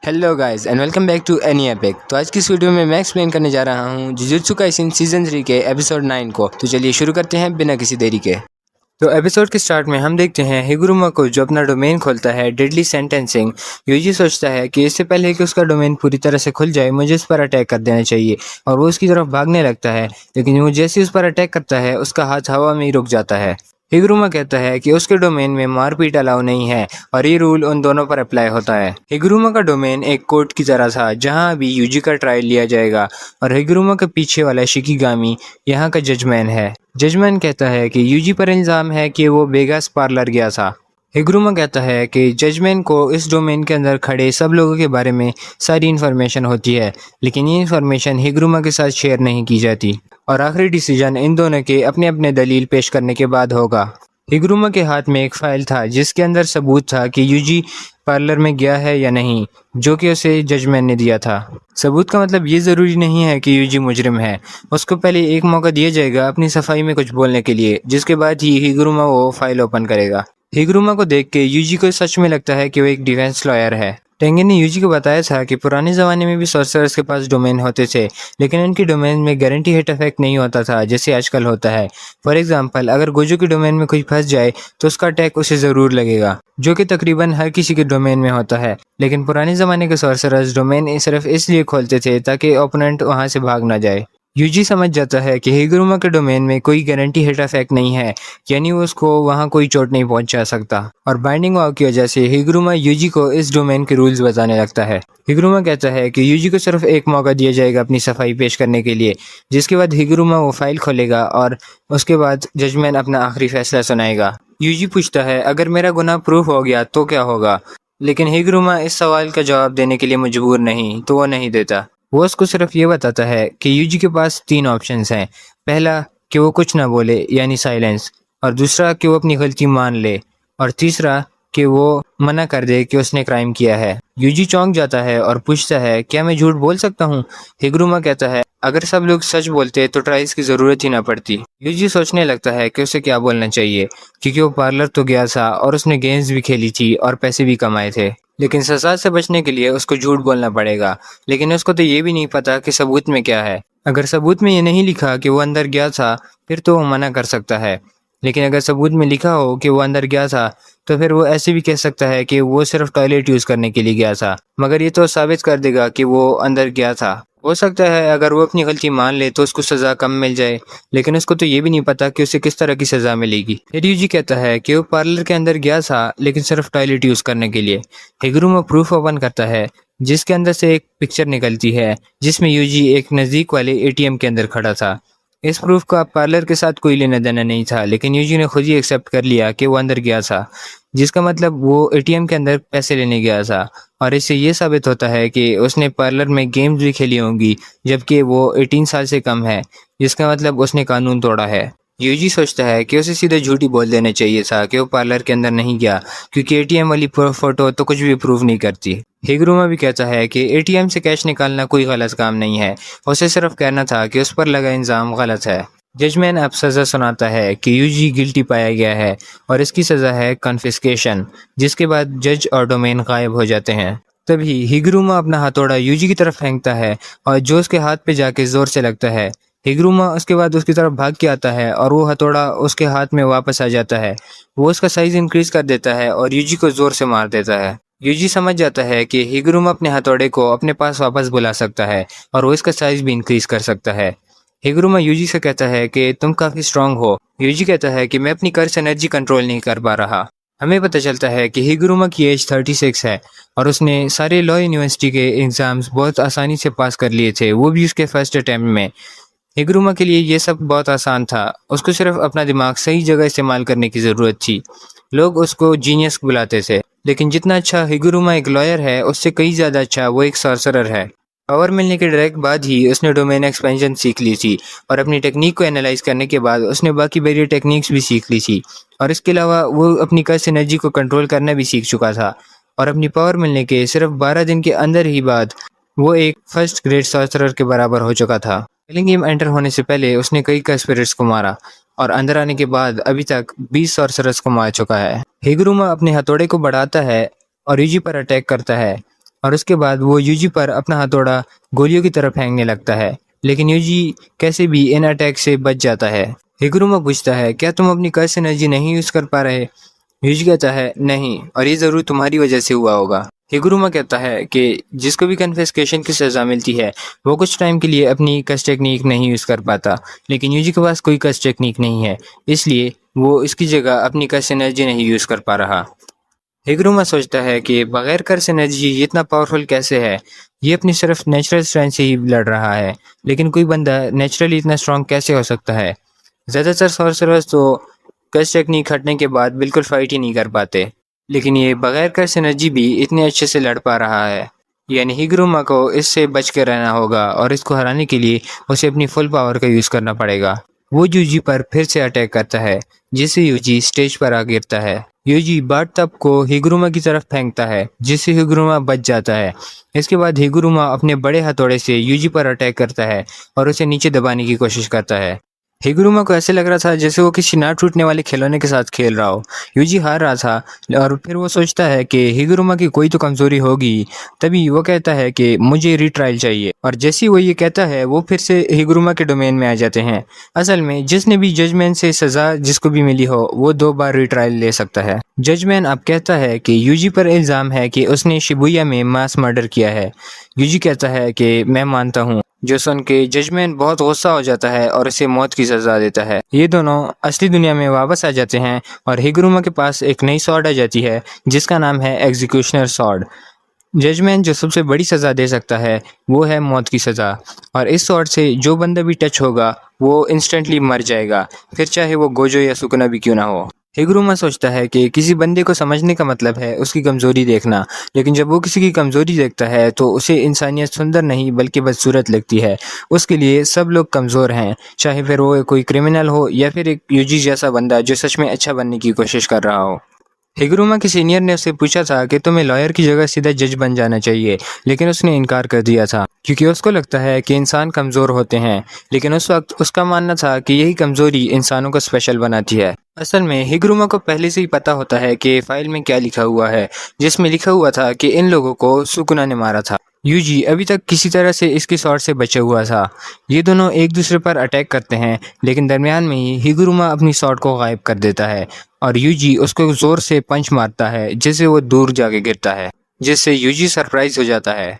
Hello guys and welcome back to any epic. तो आज की इस वीडियो में मैं एक्सप्लेन करने जा रहा हूँ जुजुत्सु काइसेन सीजन 3 के एपिसोड 9 को। तो चलिए शुरू करते हैं बिना किसी देरी के। तो एपिसोड के स्टार्ट में हम देखते हैं हिगुरुमा को जो अपना डोमेन खोलता है डेडली सेंटेंसिंग। यूजी सोचता है कि इससे पहले कि उसका डोमेन पूरी तरह से खुल जाए मुझे उस पर अटैक कर देना चाहिए और वो उसकी तरफ भागने लगता है, लेकिन वो जैसे ही उस पर अटैक करता है उसका हाथ हवा में ही रुक जाता है। हिगुरुमा कहता है कि उसके डोमेन में मारपीट अलाउ नहीं है और ये रूल उन दोनों पर अप्लाई होता है। हिगुरुमा का डोमेन एक कोर्ट की तरह था जहां अभी यूजी का ट्रायल लिया जाएगा और हिगुरुमा के पीछे वाला शिकिगामी यहाँ का जजमैन है। जजमैन कहता है कि यूजी पर इल्ज़ाम है कि वो वेगास पार्लर गया था। हिगुरुमा कहता है कि जजमैन को इस डोमेन के अंदर खड़े सब लोगों के बारे में सारी इन्फॉर्मेशन होती है, लेकिन ये इन्फॉर्मेशन हिगुरुमा के साथ शेयर नहीं की जाती और आखिरी डिसीजन इन दोनों के अपने अपने दलील पेश करने के बाद होगा। हिगुरुमा के हाथ में एक फाइल था जिसके अंदर सबूत था कि यूजी पार्लर में गया है या नहीं, जो कि उसे जजमैन ने दिया था। सबूत का मतलब ये ज़रूरी नहीं है कि यूजी मुजरिम है। उसको पहले एक मौका दिया जाएगा अपनी सफाई में कुछ बोलने के लिए, जिसके बाद ही हिगुरुमा वो फाइल ओपन करेगा। हिगुरुमा को देख के यूजी को सच में लगता है कि वो एक डिफेंस लॉयर है। टेंगेन ने यूजी को बताया था कि पुराने ज़माने में भी सॉर्सरर्स के पास डोमेन होते थे, लेकिन उनकी डोमेन में गारंटी हिट इफेक्ट नहीं होता था जैसे आजकल होता है। फॉर एग्जांपल, अगर गोजो की डोमेन में कोई फंस जाए तो उसका अटैक उसे ज़रूर लगेगा, जो कि तकरीबन हर किसी के डोमेन में होता है। लेकिन पुराने ज़माने के सॉर्सरर्स डोमेन सिर्फ इसलिए खोलते थे ताकि ओपोनेंट वहाँ से भाग ना जाए। यूजी समझ जाता है कि हिगुरुमा के डोमेन में कोई गारंटी हिट इफेक्ट नहीं है, यानी वो उसको वहाँ कोई चोट नहीं पहुँचा सकता। और बाइंडिंग वाव की वजह से हिगुरुमा यूजी को इस डोमेन के रूल्स बताने लगता है। हिगुरुमा कहता है कि यूजी को सिर्फ एक मौका दिया जाएगा अपनी सफाई पेश करने के लिए, जिसके बाद हिगुरुमा वो फाइल खोलेगा और उसके बाद जजमैन अपना आखिरी फैसला सुनाएगा। यूजी पूछता है अगर मेरा गुनाह प्रूफ हो गया तो क्या होगा, लेकिन हिगुरुमा इस सवाल का जवाब देने के लिए मजबूर नहीं, तो वो नहीं देता। वो उसको सिर्फ ये बताता है कि यूजी के पास 3 ऑप्शंस हैं। पहला कि वो कुछ ना बोले यानी साइलेंस, और दूसरा कि वो अपनी गलती मान ले, और तीसरा कि वो मना कर दे कि उसने क्राइम किया है। यूजी चौंक जाता है और पूछता है क्या मैं झूठ बोल सकता हूँ। हिगुरुमा कहता है अगर सब लोग सच बोलते तो ट्रायल्स की ज़रूरत ही ना पड़ती। यूजी सोचने लगता है कि उसे क्या बोलना चाहिए, क्योंकि वो पार्लर तो गया था और उसने गेम्स भी खेली थी और पैसे भी कमाए थे, लेकिन सजा से बचने के लिए उसको झूठ बोलना पड़ेगा। लेकिन उसको तो ये भी नहीं पता कि सबूत में क्या है। अगर सबूत में ये नहीं लिखा कि वो अंदर गया था फिर तो वो मना कर सकता है, लेकिन अगर सबूत में लिखा हो कि वो अंदर गया था तो फिर वो ऐसे भी कह सकता है कि वो सिर्फ टॉयलेट यूज़ करने के लिए गया था, मगर ये तो साबित कर देगा कि वो अंदर गया था। हो सकता है अगर वो अपनी गलती मान ले तो उसको सज़ा कम मिल जाए, लेकिन उसको तो ये भी नहीं पता कि उसे किस तरह की सज़ा मिलेगी। फिर यूजी कहता है कि वो पार्लर के अंदर गया था लेकिन सिर्फ टॉयलेट यूज़ करने के लिए। हिगुरुमा प्रूफ ओपन करता है जिसके अंदर से एक पिक्चर निकलती है जिसमें यूजी एक नज़दीक वाले एटीएम के अंदर खड़ा था। इस प्रूफ का पार्लर के साथ कोई लेना देना नहीं था, लेकिन यूजी ने खुद ही एक्सेप्ट कर लिया कि वो अंदर गया था, जिसका मतलब वो एटीएम के अंदर पैसे लेने गया था। और इससे ये साबित होता है कि उसने पार्लर में गेम्स भी खेली होंगी जबकि वो 18 साल से कम है, जिसका मतलब उसने कानून तोड़ा है। यूजी सोचता है कि उसे सीधे झूठी बोल देना चाहिए था कि वो पार्लर के अंदर नहीं गया, क्योंकि एटीएम वाली फोटो तो कुछ भी प्रूव नहीं करती। हिगुरुमा भी कहता है कि एटीएम से कैश निकालना कोई गलत काम नहीं है, उसे सिर्फ कहना था कि उस पर लगा इल्ज़ाम गलत है। जजमैन अब सज़ा सुनाता है कि यूजी गिल्टी पाया गया है और इसकी सज़ा है कन्फिस्केशन, जिसके बाद जज और डोमेन गायब हो जाते हैं। तभी हिगुरुमा अपना हथौड़ा यूजी की तरफ फेंकता है और जो उसके हाथ पे जाके ज़ोर से लगता है। हिगुरुमा उसके बाद उसकी तरफ भाग के आता है और वो हथौड़ा उसके हाथ में वापस आ जाता है। वो उसका साइज़ इंक्रीज़ कर देता है और यूजी को ज़ोर से मार देता है। यूजी समझ जाता है कि हिगुरुमा अपने हथौड़े को अपने पास वापस बुला सकता है और वो इसका साइज़ भी इंक्रीज़ कर सकता है। हिगुरुमा यूजी से कहता है कि तुम काफ़ी स्ट्रांग हो। यूजी कहता है कि मैं अपनी कर्स एनर्जी कंट्रोल नहीं कर पा रहा। हमें पता चलता है कि हिगुरुमा की एज 36 है और उसने सारे लॉ यूनिवर्सिटी के एग्ज़ाम्स बहुत आसानी से पास कर लिए थे, वो भी उसके फर्स्ट अटैम्प्ट में। हिगुरुमा के लिए ये सब बहुत आसान था, उसको सिर्फ अपना दिमाग सही जगह इस्तेमाल करने की ज़रूरत थी। लोग उसको जीनियस बुलाते थे, लेकिन जितना अच्छा हिगुरुमा एक लॉयर है उससे कई ज़्यादा अच्छा वो एक सॉर्सरर है। पावर मिलने के डायरेक्ट बाद ही उसने डोमेन एक्सपेंशन सीख ली थी और अपनी टेक्निक को एनालाइज करने के बाद उसने बाकी बैरियर टेक्निक्स भी सीख ली थी, और इसके अलावा वो अपनी कर्स एनर्जी को कंट्रोल करना भी सीख चुका था। और अपनी पावर मिलने के सिर्फ 12 दिन के अंदर ही बाद वो एक फर्स्ट ग्रेड सॉर्सरर के बराबर हो चुका था। किलिंग गेम एंटर होने से पहले उसने कई स्पिरिट्स को मारा और अंदर आने के बाद अभी तक 20 सॉर्सरर्स को मार चुका है। हिगुरुमा अपने हथौड़े को बढ़ाता है और यूजी पर अटैक करता है, और उसके बाद वो यूजी पर अपना हथौड़ा गोलियों की तरफ फेंकने लगता है, लेकिन यूजी कैसे भी इन अटैक से बच जाता है। हिगुरुमा पूछता है, क्या तुम अपनी कर्स एनर्जी नहीं यूज कर पा रहे? यूजी कहता है, नहीं, और ये जरूर तुम्हारी वजह से हुआ होगा। हिगुरुमा कहता है कि जिसको भी कन्फिस्केशन की सज़ा मिलती है वो कुछ टाइम के लिए अपनी कस टेक्निक नहीं यूज़ कर पाता, लेकिन यूजी के पास कोई कस टेक्निक नहीं है, इसलिए वो इसकी जगह अपनी कस एनर्जी नहीं यूज़ कर पा रहा। हिगुरुमा सोचता है कि बगैर कर्स एनर्जी ये इतना पावरफुल कैसे है, ये अपनी सिर्फ नेचुरल स्ट्रेंथ से ही लड़ रहा है, लेकिन कोई बंदा नेचुरली इतना स्ट्रांग कैसे हो सकता है? ज़्यादातर सॉर्सरर्स तो कर्स टेक्निक हटने के बाद बिल्कुल फाइट ही नहीं कर पाते, लेकिन ये बगैर कर्स एनर्जी भी इतने अच्छे से लड़ पा रहा है। यानी हिगुरुमा को इससे बच के रहना होगा और इसको हराने के लिए उसे अपनी फुल पावर का यूज़ करना पड़ेगा। वो यूजी पर फिर से अटैक करता है, जिससे यूजी स्टेज पर आ गिरता है। यूजी बाट तब को हिगुरुमा की तरफ फेंकता है, जिससे हिगुरुमा बच जाता है। इसके बाद हिगुरुमा अपने बड़े हथौड़े से यूजी पर अटैक करता है और उसे नीचे दबाने की कोशिश करता है। हिगुरुमा को ऐसे लग रहा था जैसे वो किसी ना टूटने वाले खिलौने के साथ खेल रहा हो। यूजी हार रहा था और फिर वो सोचता है कि हिगुरुमा की कोई तो कमज़ोरी होगी, तभी वो कहता है कि मुझे रीट्रायल चाहिए, और जैसे ही वो ये कहता है वो फिर से हिगुरुमा के डोमेन में आ जाते हैं। असल में जिसने भी जजमेंट से सज़ा जिसको भी मिली हो वो 2 बार रीट्रायल ले सकता है। जजमेंट अब कहता है कि यूजी पर इल्ज़ाम है कि उसने शिबुया में मास मर्डर किया है। यूजी कहता है कि मैं मानता हूँ, जो सुन के जजमेंट बहुत गुस्सा हो जाता है और इसे मौत की सज़ा देता है। ये दोनों असली दुनिया में वापस आ जाते हैं और हिगुरुमा के पास एक नई सॉर्ड आ जाती है जिसका नाम है एग्जीक्यूशनर सॉर्ड। जजमेंट जो सबसे बड़ी सज़ा दे सकता है वो है मौत की सज़ा, और इस सॉर्ड से जो बंदा भी टच होगा वो इंस्टेंटली मर जाएगा, फिर चाहे वो गोजो या सुकुना भी क्यों ना हो। हिगुरुमा सोचता है कि किसी बंदे को समझने का मतलब है उसकी कमज़ोरी देखना, लेकिन जब वो किसी की कमज़ोरी देखता है तो उसे इंसानियत सुंदर नहीं बल्कि बदसूरत लगती है। उसके लिए सब लोग कमज़ोर हैं, चाहे फिर वो कोई क्रिमिनल हो या फिर एक यूजी जैसा बंदा जो सच में अच्छा बनने की कोशिश कर रहा हो। हिगुरुमा के सीनियर ने उससे पूछा था कि तुम्हें लॉयर की जगह सीधा जज बन जाना चाहिए, लेकिन उसने इनकार कर दिया था क्योंकि उसको लगता है कि इंसान कमज़ोर होते हैं, लेकिन उस वक्त उसका मानना था कि यही कमज़ोरी इंसानों को स्पेशल बनाती है। असल में हिगुरुमा को पहले से ही पता होता है कि फाइल में क्या लिखा हुआ है, जिसमें लिखा हुआ था कि इन लोगों को सुकुना ने मारा था। यूजी अभी तक किसी तरह से इसकी शॉट से बचा हुआ था। ये दोनों एक दूसरे पर अटैक करते हैं, लेकिन दरमियान में ही हिगुरुमा अपनी शॉट को गायब कर देता है और यूजी उसको जोर से पंच मारता है जिससे वो दूर जाके गिरता है, जिससे यूजी सरप्राइज हो जाता है।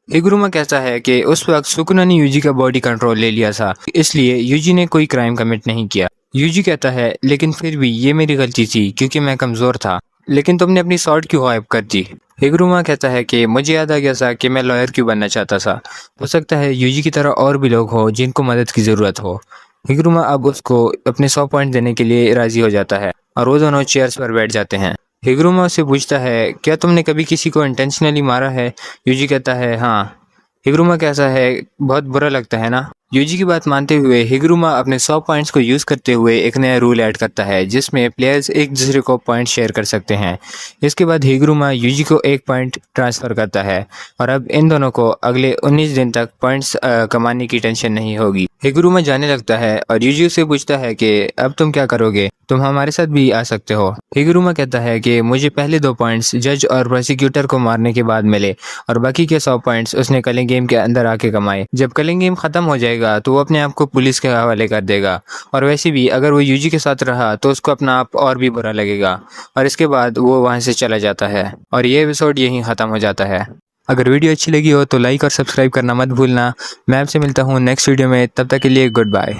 हिगुरुमा कहता है कि उस वक्त सुकुना ने यूजी का बॉडी कंट्रोल ले लिया था, इसलिए यूजी ने कोई क्राइम कमिट नहीं किया। यूजी कहता है, लेकिन फिर भी ये मेरी गलती थी क्योंकि मैं कमज़ोर था, लेकिन तुमने अपनी शॉट क्यों गायब कर दी? हिगुरुमा कहता है कि मुझे याद आ गया था कि मैं लॉयर क्यों बनना चाहता था। हो सकता है यूजी की तरह और भी लोग हो जिनको मदद की ज़रूरत हो। हिगुरुमा अब उसको अपने 100 पॉइंट देने के लिए राज़ी हो जाता है और वो दोनों चेयर्स पर बैठ जाते हैं। हिगुरुमा उससे पूछता है, क्या तुमने कभी किसी को इंटेंशनली मारा है? यूजी कहता है, हाँ। हिगुरुमा कैसा है, बहुत बुरा लगता है ना? यूजी की बात मानते हुए हिगुरुमा अपने 100 पॉइंट्स को यूज़ करते हुए एक नया रूल ऐड करता है जिसमें प्लेयर्स एक दूसरे को पॉइंट शेयर कर सकते हैं। इसके बाद हिगुरुमा यूजी को 1 पॉइंट ट्रांसफ़र करता है और अब इन दोनों को अगले 19 दिन तक पॉइंट्स कमाने की टेंशन नहीं होगी। हिगुरुमा जाने लगता है और यूजी से पूछता है कि अब तुम क्या करोगे, तुम हमारे साथ भी आ सकते हो। हिगुरुमा कहता है कि मुझे पहले 2 पॉइंट्स जज और प्रोसिक्यूटर को मारने के बाद मिले और बाकी के 100 पॉइंट्स उसने कलिंग गेम के अंदर आके कमाए। जब कलिंग गेम ख़त्म हो जाएगा तो वो अपने आप को पुलिस के हवाले कर देगा, और वैसे भी अगर वो यूजी के साथ रहा तो उसको अपना आप और भी बुरा लगेगा, और इसके बाद वो वहाँ से चला जाता है और ये एपिसोड यहीं ख़त्म हो जाता है। अगर वीडियो अच्छी लगी हो तो लाइक और सब्सक्राइब करना मत भूलना। मैं आपसे मिलता हूँ नेक्स्ट वीडियो में, तब तक के लिए गुड बाय।